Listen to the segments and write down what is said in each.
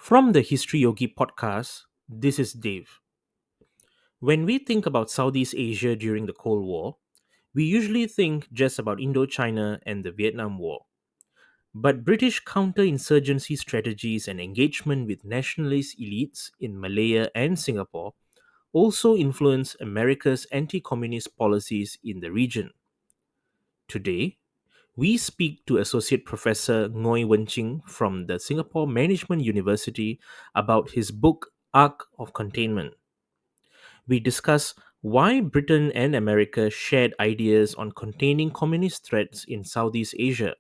From the Historyogi Podcast, this is Dave. When we think about Southeast Asia during the Cold War, we usually think just about Indochina and the Vietnam War. But British counterinsurgency strategies and engagement with nationalist elites in Malaya and Singapore also influenced America's anti communist policies in the region. Today, we speak to Associate Professor Ngoei Wen-Qing from the Singapore Management University about his book Arc of Containment. We discuss why Britain and America shared ideas on containing communist threats in Southeast Asia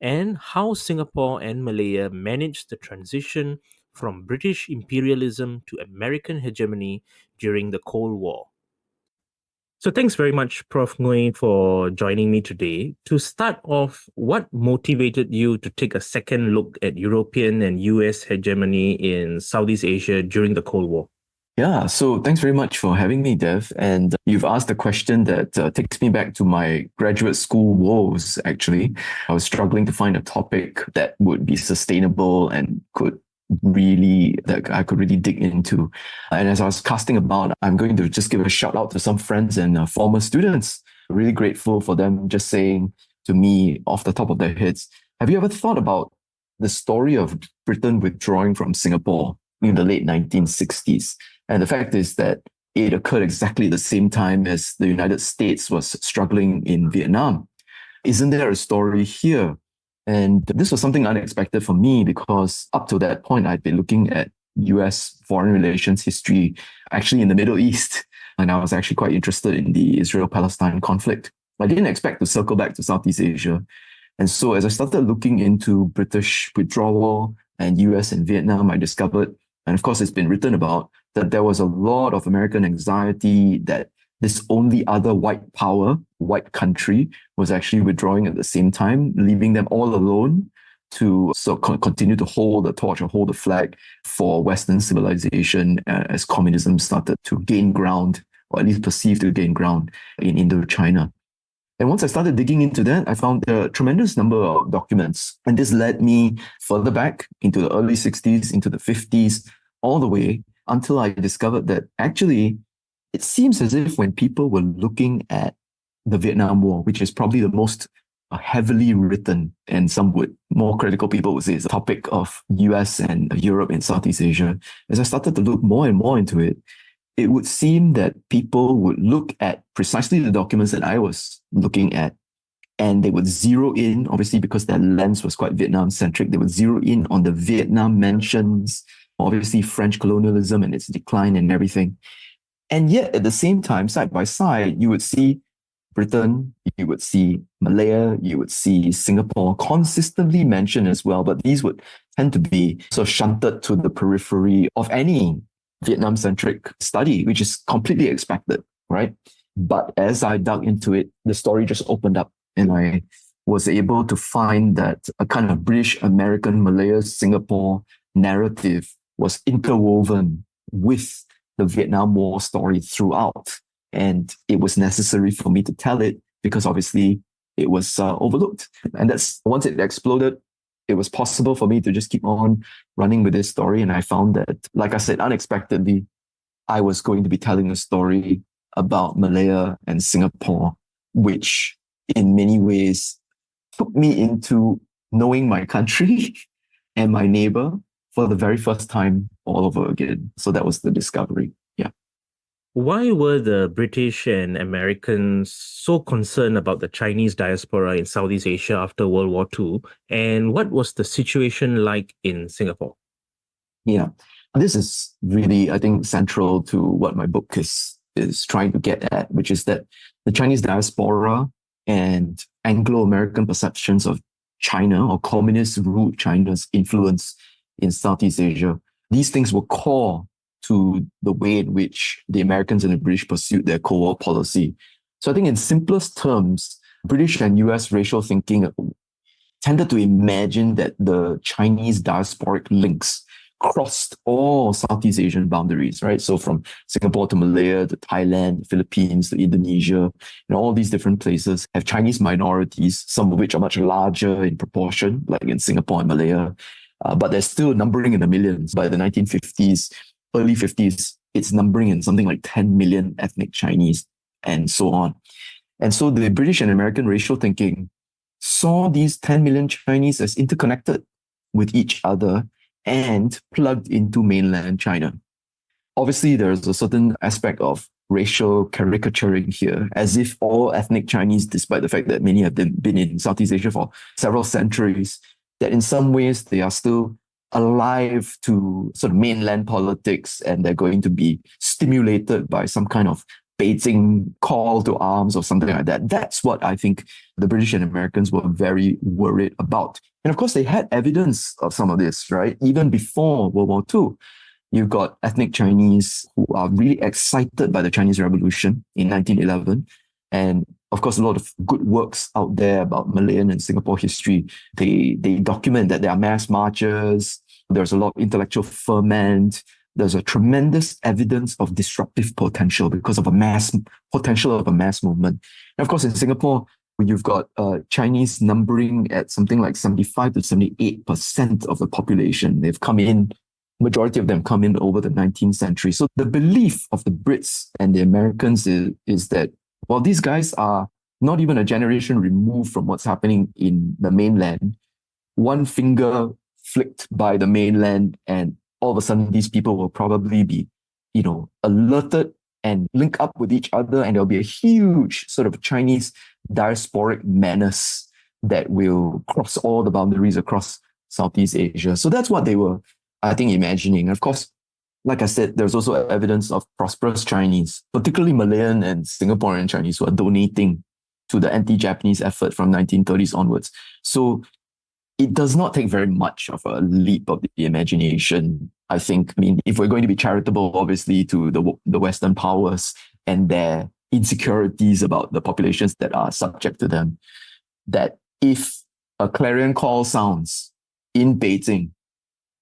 and how Singapore and Malaya managed the transition from British imperialism to American hegemony during the Cold War. So thanks very much, Prof. Ngoei, for joining me today. To start off, what motivated you to take a second look at European and US hegemony in Southeast Asia during the Cold War? Yeah, so thanks very much for having me, Dev. And you've asked a question that takes me back to my graduate school woes, actually. I was struggling to find a topic that would be sustainable and that I could really dig into. And as I was casting about, I'm going to just give a shout out to some friends and former students. Really grateful for them just saying to me off the top of their heads, have you ever thought about the story of Britain withdrawing from Singapore in the late 1960s? And the fact is that it occurred exactly at the same time as the United States was struggling in Vietnam. Isn't there a story here? And this was something unexpected for me because up to that point, I'd been looking at US foreign relations history actually in the Middle East. And I was actually quite interested in the Israel-Palestine conflict. I didn't expect to circle back to Southeast Asia. And so as I started looking into British withdrawal and US and Vietnam, I discovered, and of course it's been written about, that there was a lot of American anxiety that this only other white power, white country, was actually withdrawing at the same time, leaving them all alone to continue to hold the torch or hold the flag for Western civilization as communism started to gain ground, or at least perceived to gain ground in Indochina. And once I started digging into that, I found a tremendous number of documents. And this led me further back into the early 60s, into the 50s, all the way until I discovered that actually it seems as if when people were looking at the Vietnam War, which is probably the most heavily written, and some more critical people would say is a topic of US and Europe and Southeast Asia, as I started to look more and more into it, it would seem that people would look at precisely the documents that I was looking at, and they would zero in, obviously because their lens was quite Vietnam-centric, they would zero in on the Vietnam mentions, obviously French colonialism and its decline and everything. And yet at the same time, side by side, you would see Britain, you would see Malaya, you would see Singapore consistently mentioned as well, but these would tend to be sort of shunted to the periphery of any Vietnam-centric study, which is completely expected, right? But as I dug into it, the story just opened up and I was able to find that a kind of British, American, Malaya, Singapore narrative was interwoven with the Vietnam War story throughout. And it was necessary for me to tell it because obviously it was overlooked. And that's once it exploded, it was possible for me to just keep on running with this story. And I found that, like I said, unexpectedly, I was going to be telling a story about Malaya and Singapore, which in many ways took me into knowing my country and my neighbor for the very first time all over again. So that was the discovery. Yeah. Why were the British and Americans so concerned about the Chinese diaspora in Southeast Asia after World War II? And what was the situation like in Singapore? Yeah. This is really, I think, central to what my book is trying to get at, which is that the Chinese diaspora and Anglo-American perceptions of China or communist-ruled China's influence in Southeast Asia, these things were core to the way in which the Americans and the British pursued their Cold War policy. So I think in simplest terms, British and US racial thinking tended to imagine that the Chinese diasporic links crossed all Southeast Asian boundaries, right? So from Singapore to Malaya to Thailand, Philippines to Indonesia, all these different places have Chinese minorities, some of which are much larger in proportion, like in Singapore and Malaya. but there's still numbering in the millions. By the 1950s, early 50s, it's numbering in something like 10 million ethnic Chinese and so on. And so the British and American racial thinking saw these 10 million Chinese as interconnected with each other and plugged into mainland China. Obviously, there's a certain aspect of racial caricaturing here, as if all ethnic Chinese, despite the fact that many have been in Southeast Asia for several centuries, that in some ways they are still alive to sort of mainland politics and they're going to be stimulated by some kind of Beijing call to arms or something like that. That's what I think the British and Americans were very worried about. And of course, they had evidence of some of this, right? Even before World War II. You've got ethnic Chinese who are really excited by the Chinese Revolution in 1911. And of course, a lot of good works out there about Malayan and Singapore history. They document that there are mass marches. There's a lot of intellectual ferment. There's a tremendous evidence of disruptive potential because of a mass potential of a mass movement. And of course, in Singapore, you've got Chinese numbering at something like 75 to 78% of the population. They've come in. Majority of them come in over the 19th century. So the belief of the Brits and the Americans is that, well, these guys are not even a generation removed from what's happening in the mainland. One finger flicked by the mainland and all of a sudden these people will probably be, alerted and link up with each other, and there'll be a huge sort of Chinese diasporic menace that will cross all the boundaries across Southeast Asia. So that's what they were, I think, imagining. Of course, like I said, there's also evidence of prosperous Chinese, particularly Malayan and Singaporean Chinese, who are donating to the anti-Japanese effort from 1930s onwards. So it does not take very much of a leap of the imagination, I think. I mean, if we're going to be charitable, obviously, to the Western powers and their insecurities about the populations that are subject to them, that if a clarion call sounds in Beijing,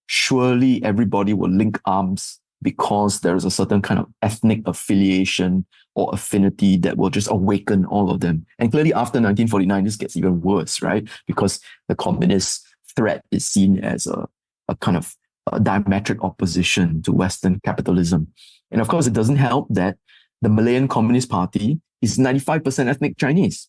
surely everybody will link arms because there is a certain kind of ethnic affiliation or affinity that will just awaken all of them. And clearly after 1949, this gets even worse, right? Because the communist threat is seen as a kind of diametric opposition to Western capitalism. And of course, it doesn't help that the Malayan Communist Party is 95% ethnic Chinese.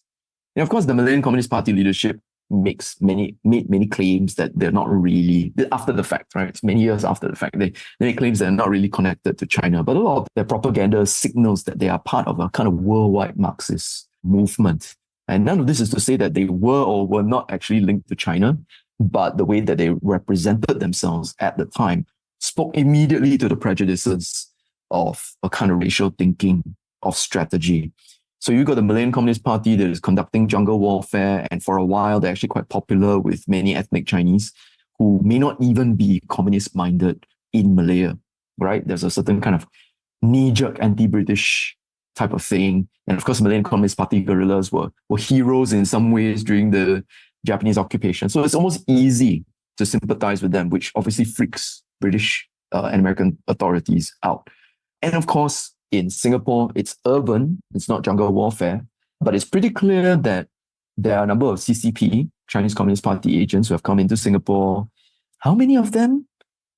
And of course, the Malayan Communist Party leadership made many claims that they're not really, after the fact, right? It's many years after the fact, they make claims that are not really connected to China. But a lot of their propaganda signals that they are part of a kind of worldwide Marxist movement. And none of this is to say that they were or were not actually linked to China, but the way that they represented themselves at the time spoke immediately to the prejudices of a kind of racial thinking, of strategy. So you've got the Malayan Communist Party that is conducting jungle warfare, and for a while they're actually quite popular with many ethnic Chinese who may not even be communist-minded in Malaya, right? There's a certain kind of knee-jerk anti-British type of thing. And of course, Malayan Communist Party guerrillas were heroes in some ways during the Japanese occupation. So it's almost easy to sympathize with them, which obviously freaks British and American authorities out. And of course, in Singapore, it's urban, it's not jungle warfare, but it's pretty clear that there are a number of CCP, Chinese Communist Party agents, who have come into Singapore. How many of them?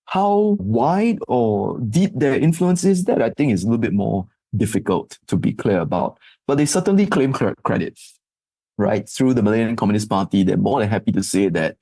How wide or deep their influence is, that I think is a little bit more difficult to be clear about. But they certainly claim credit, right? Through the Malayan Communist Party, they're more than happy to say that,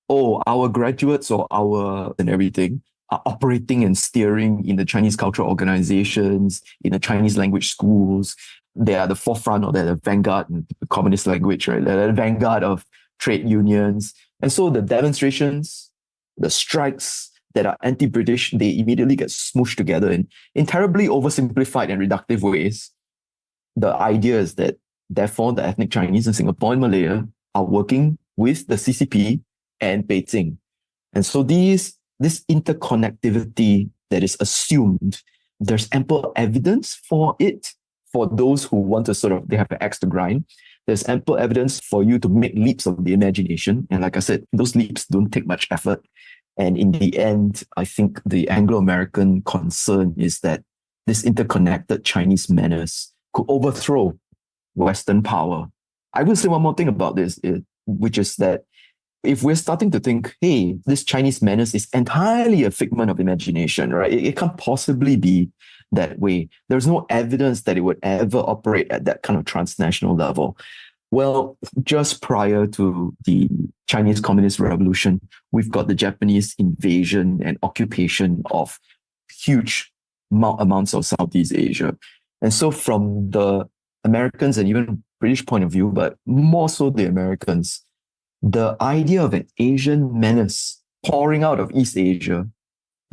oh, our graduates or our and everything are operating and steering in the Chinese cultural organizations, in the Chinese language schools. They are the forefront, or they're the vanguard in the communist language, right? They're the vanguard of trade unions. And so the demonstrations, the strikes that are anti-British, they immediately get smooshed together in terribly oversimplified and reductive ways. The idea is that, therefore, the ethnic Chinese in Singapore and Malaya are working with the CCP and Beijing. And so this interconnectivity that is assumed, there's ample evidence for it, for those who want to they have an axe to grind. There's ample evidence for you to make leaps of the imagination. And like I said, those leaps don't take much effort. And in the end, I think the Anglo-American concern is that this interconnected Chinese menace could overthrow Western power. I will say one more thing about this, which is that if we're starting to think, hey, this Chinese menace is entirely a figment of imagination, right? It can't possibly be that way. There's no evidence that it would ever operate at that kind of transnational level. Well, just prior to the Chinese Communist Revolution, we've got the Japanese invasion and occupation of huge amounts of Southeast Asia. And so from the Americans and even British point of view, but more so the Americans, the idea of an Asian menace pouring out of East Asia,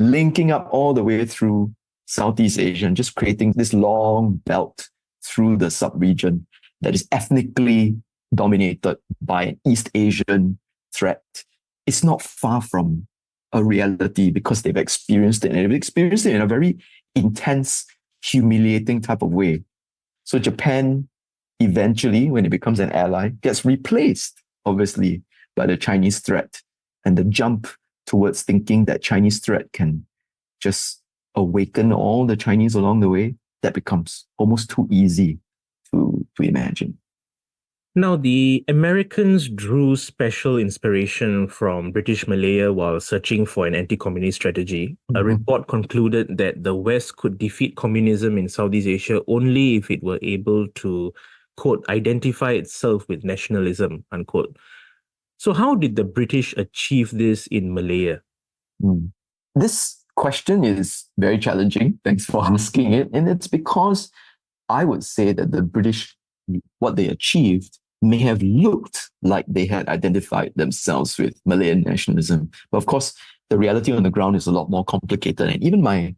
linking up all the way through Southeast Asia, and just creating this long belt through the sub-region that is ethnically dominated by an East Asian threat. It's not far from a reality because they've experienced it, and they've experienced it in a very intense, humiliating type of way. So Japan, eventually, when it becomes an ally, gets replaced, obviously, by the Chinese threat. And the jump towards thinking that Chinese threat can just awaken all the Chinese along the way, that becomes almost too easy to imagine. Now, the Americans drew special inspiration from British Malaya while searching for an anti-communist strategy. A report concluded that the West could defeat communism in Southeast Asia only if it were able to, quote, identify itself with nationalism, unquote. So how did the British achieve this in Malaya? This question is very challenging. Thanks for asking it. And it's because I would say that the British, what they achieved, may have looked like they had identified themselves with Malayan nationalism. But of course, the reality on the ground is a lot more complicated. And even my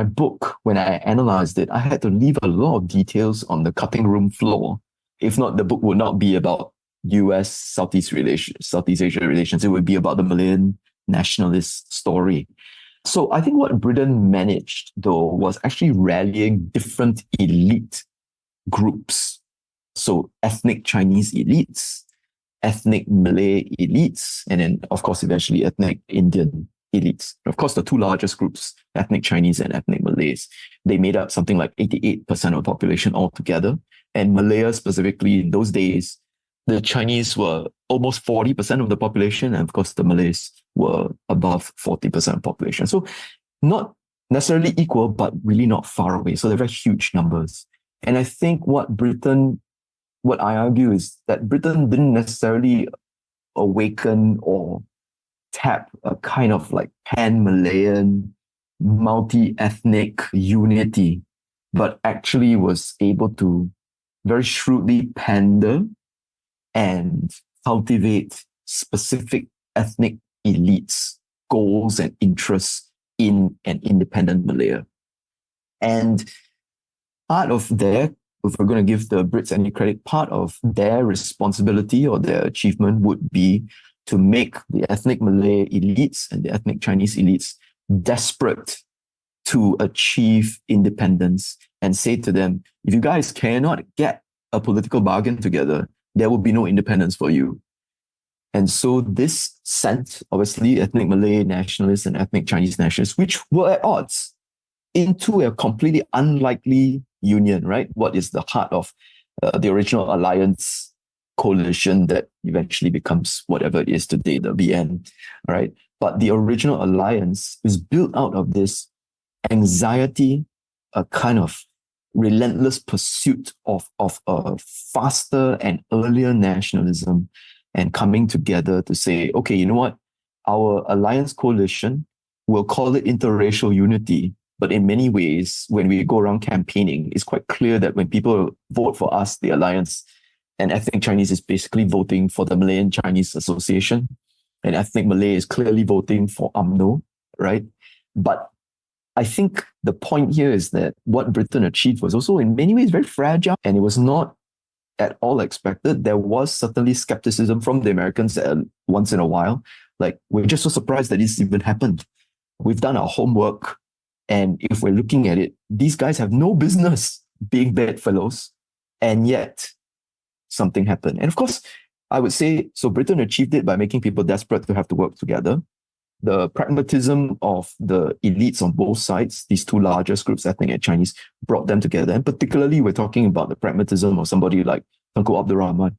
book, when I analyzed it, I had to leave a lot of details on the cutting room floor. If not, the book would not be about US Southeast Asia relations. It would be about the Malayan nationalist story. So I think what Britain managed, though, was actually rallying different elite groups. So ethnic Chinese elites, ethnic Malay elites, and then, of course, eventually ethnic Indian elites. Of course, the two largest groups, ethnic Chinese and ethnic Malays, they made up something like 88% of the population altogether. And Malaya specifically, in those days, the Chinese were almost 40% of the population, and of course, the Malays were above 40% of the population. So not necessarily equal, but really not far away. So they're very huge numbers. And I think what I argue is that Britain didn't necessarily awaken or tap a kind of like pan-Malayan, multi-ethnic unity, but actually was able to very shrewdly pander and cultivate specific ethnic elites' goals and interests in an independent Malaya. And part of their, if we're going to give the Brits any credit, part of their responsibility or their achievement would be to make the ethnic Malay elites and the ethnic Chinese elites desperate to achieve independence and say to them, if you guys cannot get a political bargain together, there will be no independence for you. And so this sent, obviously, ethnic Malay nationalists and ethnic Chinese nationalists, which were at odds, into a completely unlikely union, right? What is the heart of the original alliance coalition that eventually becomes whatever it is today, the BN, right? But the original alliance is built out of this anxiety, a kind of relentless pursuit of a faster and earlier nationalism, and coming together to say, okay, you know what? Our alliance coalition, we'll call it interracial unity. But in many ways, when we go around campaigning, it's quite clear that when people vote for us, the alliance, and ethnic Chinese is basically voting for the Malayan Chinese Association, and ethnic Malay is clearly voting for UMNO, right? But I think the point here is that what Britain achieved was also in many ways very fragile, and it was not at all expected. There was certainly skepticism from the Americans once in a while. Like, we're just so surprised that this even happened. We've done our homework, and if we're looking at it, these guys have no business being bedfellows, and yet something happened. And of course, I would say, so Britain achieved it by making people desperate to have to work together. The pragmatism of the elites on both sides, these two largest groups, ethnic and Chinese, brought them together. And particularly, we're talking about the pragmatism of somebody like Tunku Abdul Rahman,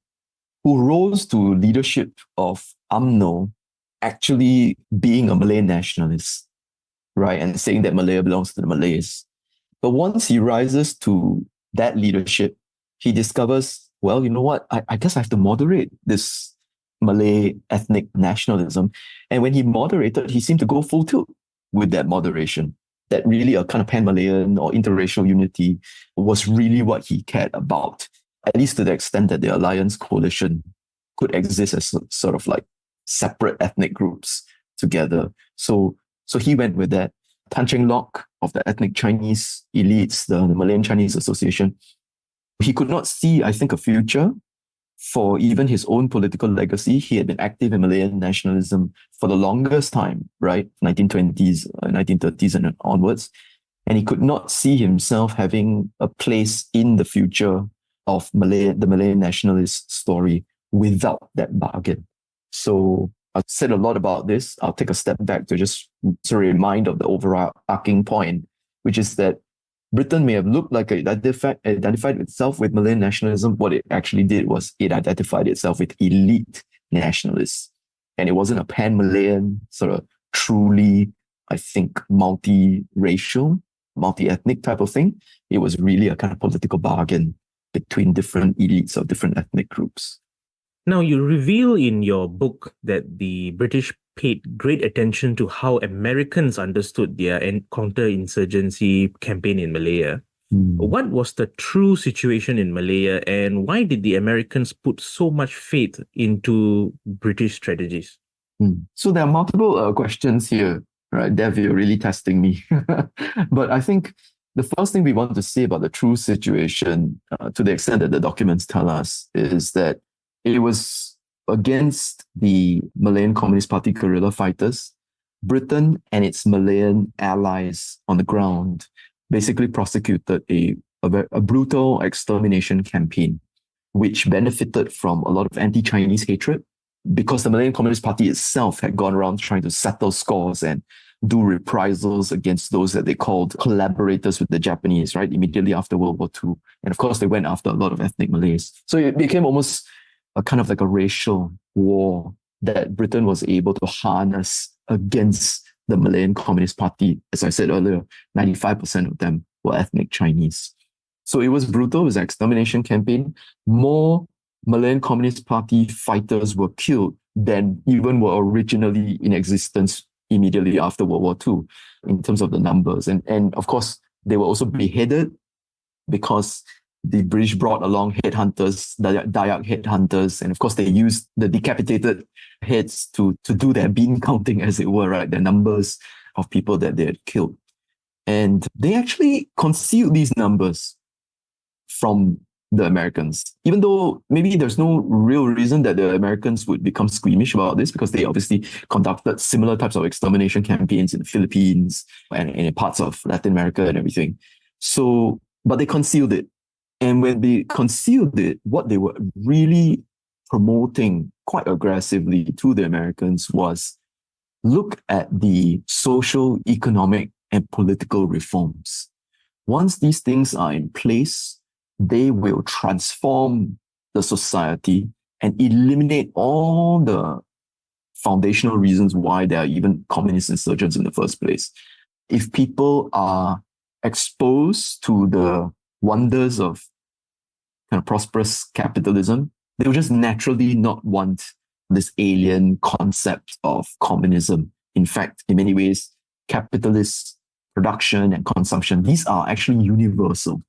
who rose to leadership of UMNO actually being a Malay nationalist, right? And saying that Malaya belongs to the Malays. But once he rises to that leadership, he discovers, well, you know what? I guess I have to moderate this Malay ethnic nationalism. And when he moderated, he seemed to go full tilt with that moderation. That really a kind of pan-Malayan or interracial unity was really what he cared about, at least to the extent that the alliance coalition could exist as sort of like separate ethnic groups together. So he went with that. Tan Cheng Lock of the ethnic Chinese elites, the Malayan Chinese Association, he could not see, I think, a future for even his own political legacy. He had been active in Malayan nationalism for the longest time, right? 1920s, 1930s and onwards. And he could not see himself having a place in the future of the Malayan nationalist story without that bargain. So I've said a lot about this. I'll take a step back to just sort of remind of the overarching point, which is that Britain may have looked like it identified itself with Malayan nationalism. What it actually did was it identified itself with elite nationalists. And it wasn't a pan-Malayan, sort of truly, I think, multi-racial, multi-ethnic type of thing. It was really a kind of political bargain between different elites of different ethnic groups. Now, you reveal in your book that the British paid great attention to how Americans understood their counterinsurgency campaign in Malaya. What was the true situation in Malaya, and why did the Americans put so much faith into British strategies? So there are multiple questions here, right? Dev, you're really testing me. But I think the first thing we want to say about the true situation, to the extent that the documents tell us, is that it was against the Malayan Communist Party guerrilla fighters. Britain and its Malayan allies on the ground basically prosecuted a brutal extermination campaign, which benefited from a lot of anti-Chinese hatred because the Malayan Communist Party itself had gone around trying to settle scores and do reprisals against those that they called collaborators with the Japanese, right, immediately after World War II. And of course, they went after a lot of ethnic Malays. So it became almost a kind of like a racial war that Britain was able to harness against the Malayan Communist Party. As I said earlier, 95% of them were ethnic Chinese. So it was brutal. It was an extermination campaign. More Malayan Communist Party fighters were killed than even were originally in existence immediately after World War II in terms of the numbers. And of course, they were also beheaded because the British brought along headhunters, Dayak headhunters, and of course they used the decapitated heads to do their bean counting, as it were, right? The numbers of people that they had killed. And they actually concealed these numbers from the Americans, even though maybe there's no real reason that the Americans would become squeamish about this, because they obviously conducted similar types of extermination campaigns in the Philippines and in parts of Latin America and everything. So, but they concealed it. And when they concealed it, what they were really promoting quite aggressively to the Americans was, look at the social, economic, and political reforms. Once these things are in place, they will transform the society and eliminate all the foundational reasons why there are even communist insurgents in the first place. If people are exposed to the wonders of kind of prosperous capitalism, they will just naturally not want this alien concept of communism. In fact, in many ways, capitalist production and consumption, these are actually universal,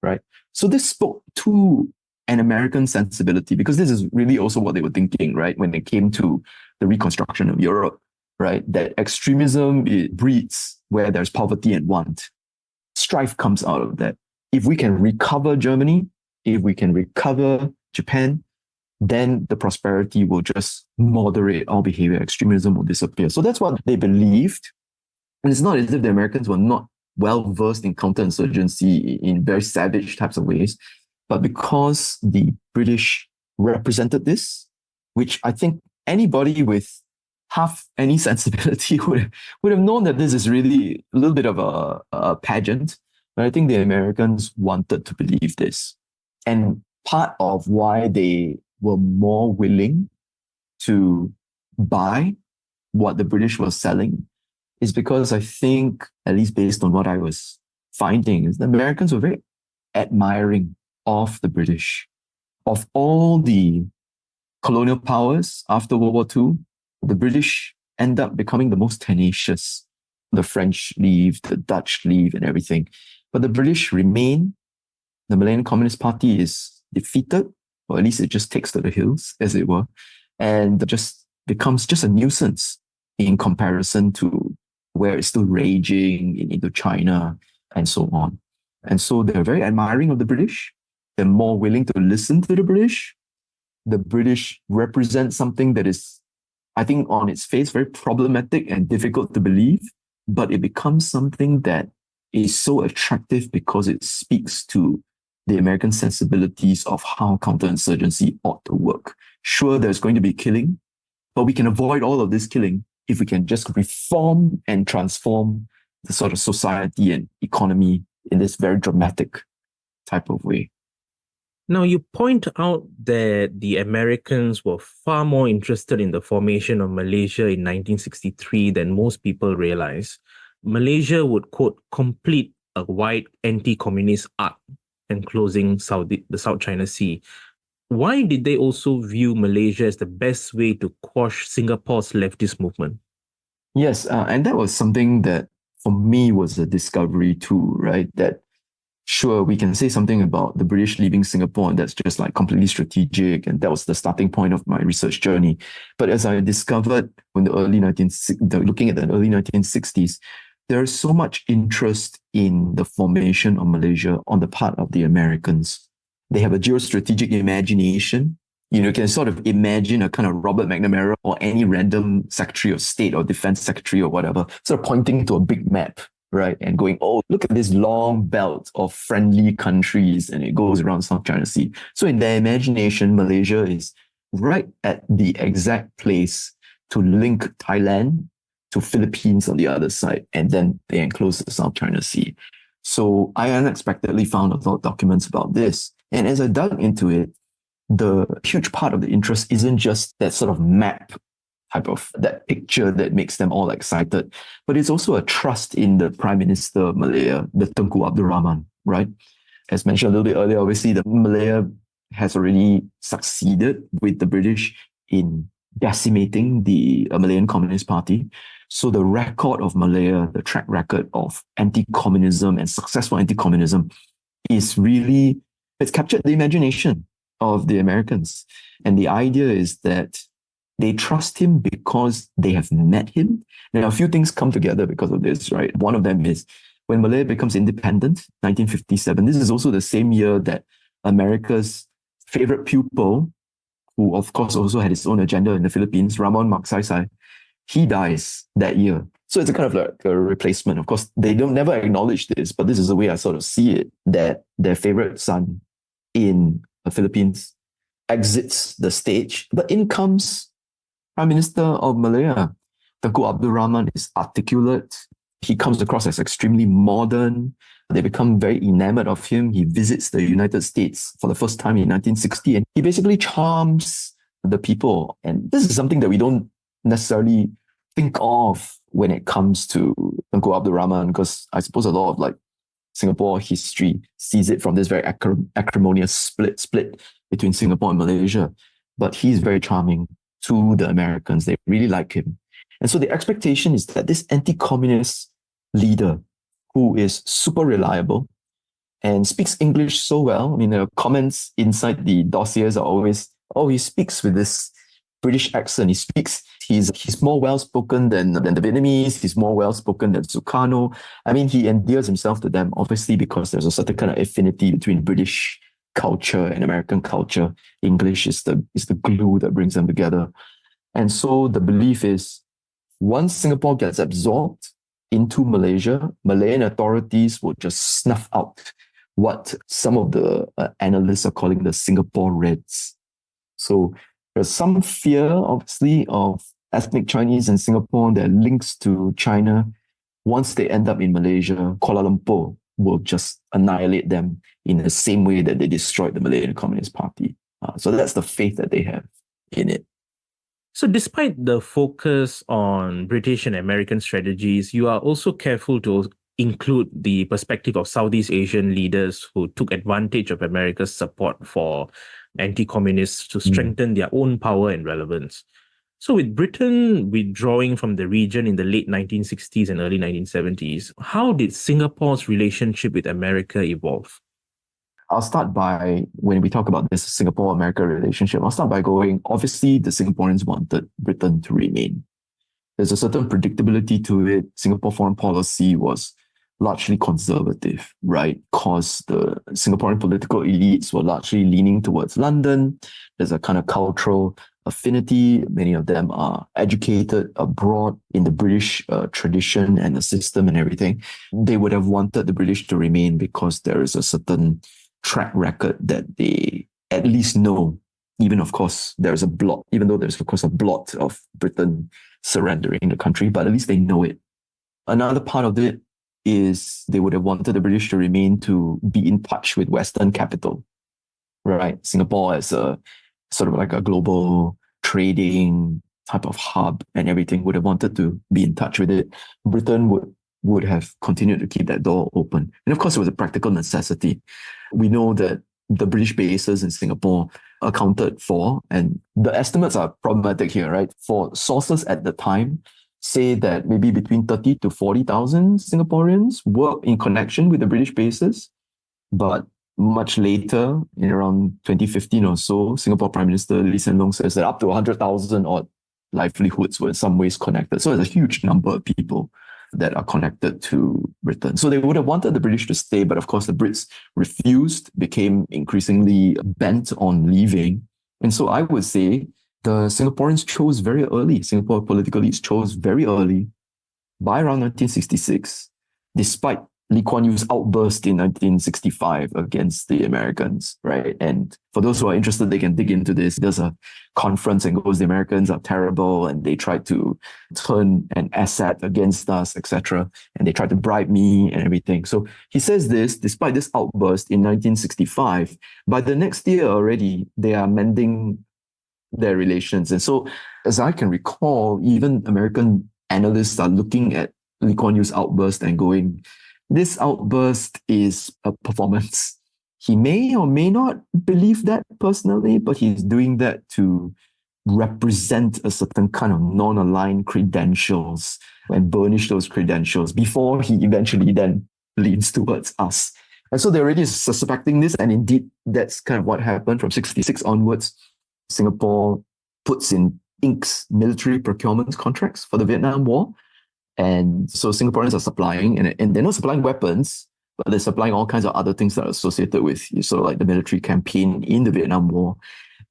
right? So this spoke to an American sensibility, because this is really also what they were thinking, right? When it came to the reconstruction of Europe, right? That extremism, it breeds where there's poverty and want. Strife comes out of that. If we can recover Germany, if we can recover Japan, then the prosperity will just moderate all behavior. Extremism will disappear. So that's what they believed. And it's not as if the Americans were not well versed in counterinsurgency in very savage types of ways, but because the British represented this, which I think anybody with half any sensibility would have known that this is really a little bit of a pageant. But I think the Americans wanted to believe this. And part of why they were more willing to buy what the British was selling is because I think, at least based on what I was finding, is the Americans were very admiring of the British. Of all the colonial powers after World War II, the British end up becoming the most tenacious. The French leave, the Dutch leave, and everything. But the British remain. The Malayan Communist Party is defeated, or at least it just takes to the hills, as it were, and just becomes just a nuisance in comparison to where it's still raging in Indochina and so on. And so they're very admiring of the British. They're more willing to listen to the British. The British represent something that is, I think, on its face, very problematic and difficult to believe, but it becomes something that is so attractive because it speaks to the American sensibilities of how counterinsurgency ought to work. Sure, there's going to be killing, but we can avoid all of this killing if we can just reform and transform the sort of society and economy in this very dramatic type of way. Now, you point out that the Americans were far more interested in the formation of Malaysia in 1963 than most people realize. Malaysia would, quote, complete a wide anti-communist arc enclosing the South China Sea. Why did they also view Malaysia as the best way to quash Singapore's leftist movement? Yes, and that was something that for me was a discovery too, right? That sure, we can say something about the British leaving Singapore, and that's just like completely strategic, and that was the starting point of my research journey. But as I discovered when looking at the early 1960s, there is so much interest in the formation of Malaysia on the part of the Americans. They have a geostrategic imagination. You can sort of imagine a kind of Robert McNamara or any random Secretary of State or Defense Secretary or whatever, sort of pointing to a big map, right? And going, oh, look at this long belt of friendly countries, and it goes around South China Sea. So in their imagination, Malaysia is right at the exact place to link Thailand to Philippines on the other side, and then they enclose the South China Sea. So I unexpectedly found a lot of documents about this. And as I dug into it, the huge part of the interest isn't just that sort of map type of that picture that makes them all excited, but it's also a trust in the Prime Minister of Malaya, the Tunku Abdul Rahman, right? As mentioned a little bit earlier, obviously the Malaya has already succeeded with the British in decimating the Malayan Communist Party. So the record of Malaya, the track record of anti-communism and successful anti-communism is really, it's captured the imagination of the Americans. And the idea is that they trust him because they have met him. Now, a few things come together because of this, right? One of them is when Malaya becomes independent, 1957, this is also the same year that America's favorite pupil, who of course also had his own agenda in the Philippines, Ramon Magsaysay, he dies that year. So it's a kind of like a replacement. Of course, they don't never acknowledge this, but this is the way I sort of see it, that their favorite son in the Philippines exits the stage, but in comes Prime Minister of Malaya. Tunku Abdul Rahman is articulate. He comes across as extremely modern. They become very enamored of him. He visits the United States for the first time in 1960, and he basically charms the people. And this is something that we don't necessarily think of when it comes to Tunku Abdul Rahman, because I suppose a lot of like Singapore history sees it from this very acrimonious split between Singapore and Malaysia. But he's very charming to the Americans. They really like him. And so the expectation is that this anti-communist leader who is super reliable and speaks English so well, I mean, the comments inside the dossiers are always, oh, he speaks with this British accent. He's more well-spoken than the Vietnamese. He's more well-spoken than Sukarno. I mean, he endears himself to them, obviously, because there's a certain kind of affinity between British culture and American culture. English is the glue that brings them together. And so the belief is, once Singapore gets absorbed into Malaysia, Malayan authorities will just snuff out what some of the analysts are calling the Singapore Reds. So there's some fear, obviously, of ethnic Chinese in Singapore, their links to China. Once they end up in Malaysia, Kuala Lumpur will just annihilate them in the same way that they destroyed the Malayan Communist Party. So that's the faith that they have in it. So, despite the focus on British and American strategies, you are also careful to include the perspective of Southeast Asian leaders who took advantage of America's support for anti-communists to strengthen their own power and relevance. So, with Britain withdrawing from the region in the late 1960s and early 1970s, how did Singapore's relationship with America evolve? I'll start by, when we talk about this Singapore-America relationship, I'll start by going, obviously, the Singaporeans wanted Britain to remain. There's a certain predictability to it. Singapore foreign policy was largely conservative, right? Because the Singaporean political elites were largely leaning towards London. There's a kind of cultural affinity. Many of them are educated abroad in the British tradition and the system and everything. They would have wanted the British to remain because there is a certain track record that they at least know, even of course there's a blot, even though there's of course a blot of Britain surrendering the country, but at least they know it. Another part of it is they would have wanted the British to remain to be in touch with Western capital, right? Singapore as a sort of like a global trading type of hub and everything, would have wanted to be in touch with it. Britain would have continued to keep that door open. And of course, it was a practical necessity. We know that the British bases in Singapore accounted for, and the estimates are problematic here, right? For sources at the time, say that maybe between 30 to 40,000 Singaporeans were in connection with the British bases. But much later, in around 2015 or so, Singapore Prime Minister Lee Hsien Loong says that up to 100,000 odd livelihoods were in some ways connected. So there's a huge number of people that are connected to Britain. So they would have wanted the British to stay, but of course the Brits refused, became increasingly bent on leaving. And so I would say the Singaporeans chose very early, Singapore political elites chose very early, by around 1966, despite Lee Kuan Yew's outburst in 1965 against the Americans, right? And for those who are interested, they can dig into this. There's a conference and goes, the Americans are terrible and they tried to turn an asset against us, etc. And they tried to bribe me and everything. So he says this, despite this outburst in 1965, by the next year already, they are mending their relations. And so, as I can recall, even American analysts are looking at Lee Kuan Yew's outburst and going, this outburst is a performance. He may or may not believe that personally, but he's doing that to represent a certain kind of non-aligned credentials and burnish those credentials before he eventually then leans towards us. And so they're already suspecting this, and indeed, that's kind of what happened from 66 onwards. Singapore inks military procurement contracts for the Vietnam War. And so Singaporeans are supplying, and they're not supplying weapons, but they're supplying all kinds of other things that are associated with sort of like the military campaign in the Vietnam War.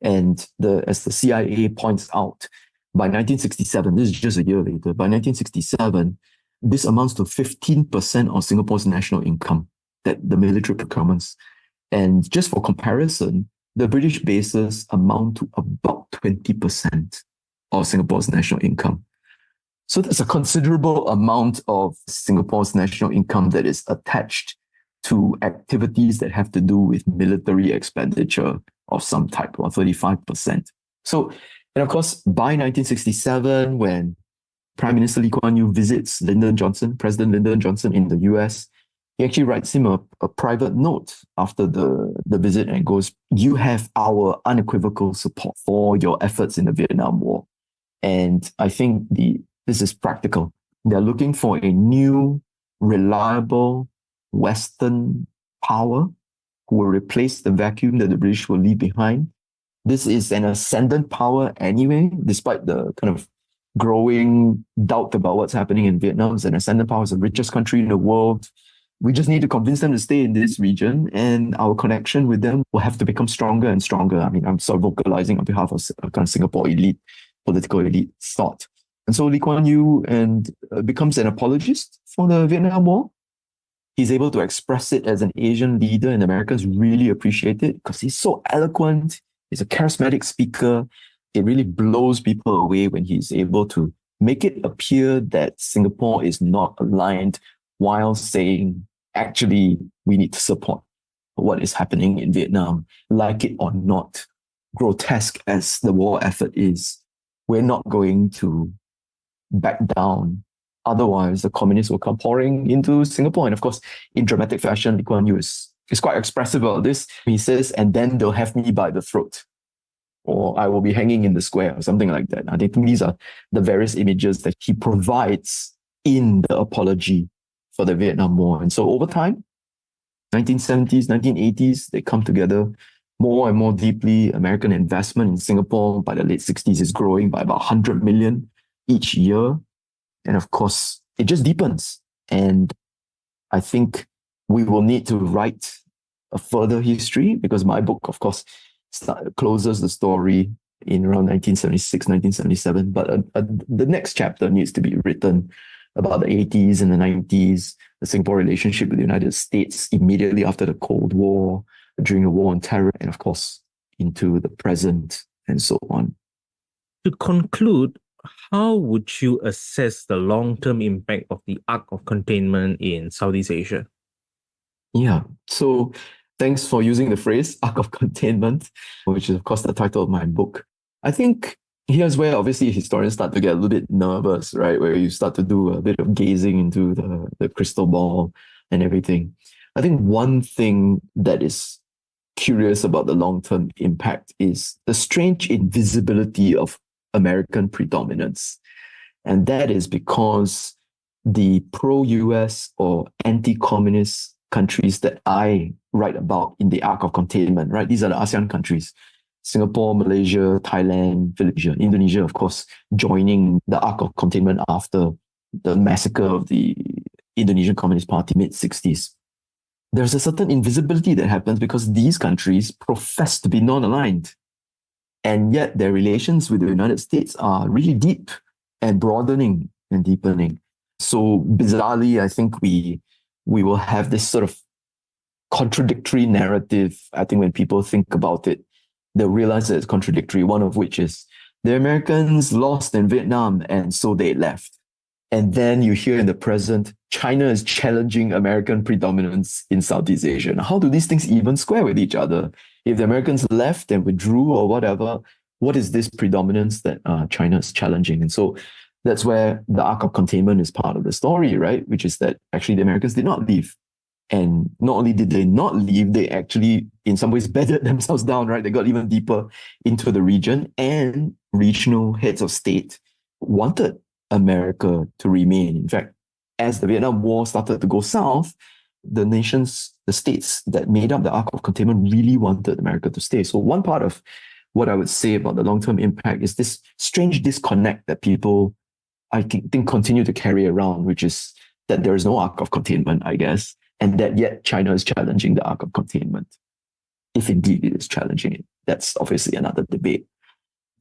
And as the CIA points out, by 1967, this is just a year later, by 1967, this amounts to 15% of Singapore's national income, that the military procurements. And just for comparison, the British bases amount to about 20% of Singapore's national income. So there's a considerable amount of Singapore's national income that is attached to activities that have to do with military expenditure of some type, or 35%. So, and of course, by 1967, when Prime Minister Lee Kuan Yew visits President Lyndon Johnson in the US, he actually writes him a private note after the visit and goes, "You have our unequivocal support for your efforts in the Vietnam War." And I think this is practical. They're looking for a new, reliable Western power who will replace the vacuum that the British will leave behind. This is an ascendant power anyway, despite the kind of growing doubt about what's happening in Vietnam. It's an ascendant power, it's the richest country in the world. We just need to convince them to stay in this region, and our connection with them will have to become stronger and stronger. I mean, I'm sort of vocalizing on behalf of a kind of Singapore elite, political elite thought. And so Lee Kuan Yew becomes an apologist for the Vietnam War. He's able to express it as an Asian leader, and Americans really appreciate it because he's so eloquent. He's a charismatic speaker. It really blows people away when he's able to make it appear that Singapore is not aligned while saying, actually, we need to support what is happening in Vietnam, like it or not. grotesque as the war effort is, we're not going to back down. Otherwise, the communists will come pouring into Singapore. And of course, in dramatic fashion, Lee Kuan Yew is quite expressive about this. He says, and then they'll have me by the throat, or I will be hanging in the square, or something like that. I think these are the various images that he provides in the apology for the Vietnam War. And so over time, 1970s, 1980s, they come together more and more deeply. American investment in Singapore by the late 60s is growing by about 100 million each year. And of course, it just deepens. And I think we will need to write a further history, because my book, of course, closes the story in around 1976, 1977. But the next chapter needs to be written about the 80s and the 90s, the Singapore relationship with the United States immediately after the Cold War, during the War on Terror, and of course, into the present, and so on. To conclude, how would you assess the long-term impact of the Arc of Containment in Southeast Asia? Yeah, so thanks for using the phrase Arc of Containment, which is, of course, the title of my book. I think here's where obviously historians start to get a little bit nervous, right? Where you start to do a bit of gazing into the crystal ball and everything. I think one thing that is curious about the long-term impact is the strange invisibility of American predominance. And that is because the pro-US or anti-communist countries that I write about in the Arc of Containment, right? These are the ASEAN countries: Singapore, Malaysia, Thailand, Philippines, Indonesia, of course, joining the Arc of Containment after the massacre of the Indonesian Communist Party mid-60s. There's a certain invisibility that happens because these countries profess to be non-aligned. And yet their relations with the United States are really deep and broadening and deepening. So bizarrely, I think we will have this sort of contradictory narrative. I think when people think about it, they'll realize that it's contradictory, one of which is the Americans lost in Vietnam and so they left. And then you hear in the present, China is challenging American predominance in Southeast Asia. Now, how do these things even square with each other? If the Americans left and withdrew or whatever, what is this predominance that China is challenging? And so that's where the Arc of Containment is part of the story, right? Which is that actually the Americans did not leave. And not only did they not leave, they actually, in some ways, bedded themselves down, right? They got even deeper into the region, and regional heads of state wanted America to remain. In fact, as the Vietnam War started to go south, the nations, the states that made up the Arc of Containment really wanted America to stay. So one part of what I would say about the long-term impact is this strange disconnect that people, I think, continue to carry around, which is that there is no Arc of Containment, I guess, and that yet China is challenging the Arc of Containment. If indeed it is challenging it, that's obviously another debate.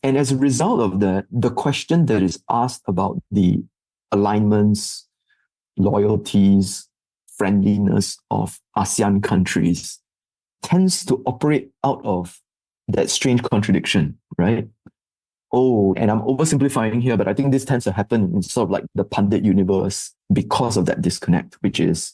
And as a result of that, the question that is asked about the alignments, loyalties, friendliness of ASEAN countries tends to operate out of that strange contradiction, right? Oh, and I'm oversimplifying here, but I think this tends to happen in sort of like the pundit universe because of that disconnect, which is,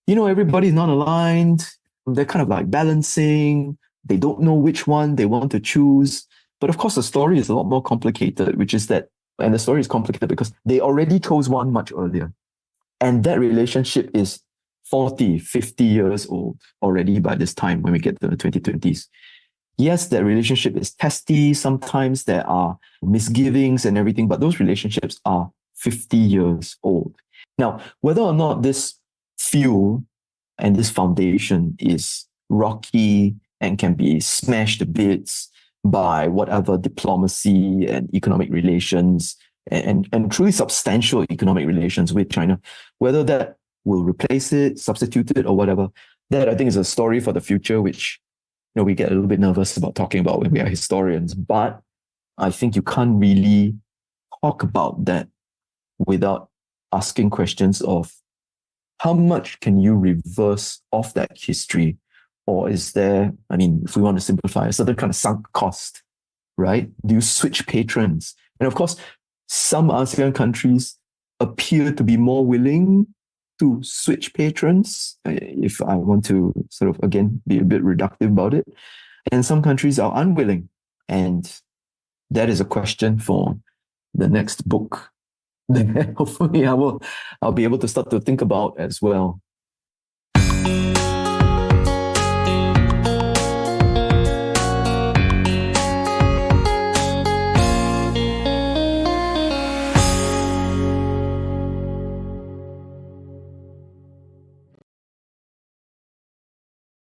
everybody's not aligned. They're kind of like balancing. They don't know which one they want to choose. But of course, the story is a lot more complicated, which is that, and the story is complicated because they already chose one much earlier. And that relationship is 40, 50 years old already by this time when we get to the 2020s. Yes, that relationship is testy. Sometimes there are misgivings and everything, but those relationships are 50 years old. Now, whether or not this fuel and this foundation is rocky and can be smashed to bits by whatever diplomacy and economic relations and truly substantial economic relations with China, whether that will replace it, substitute it, or whatever, that I think is a story for the future, which we get a little bit nervous about talking about when we are historians. But I think you can't really talk about that without asking questions of how much can you reverse off that history? Or is there, if we want to simplify, a certain kind of sunk cost, right? Do you switch patrons? And of course, some ASEAN countries appear to be more willing to switch patrons, if I want to sort of, again, be a bit reductive about it. And some countries are unwilling. And that is a question for the next book that hopefully I'll be able to start to think about as well.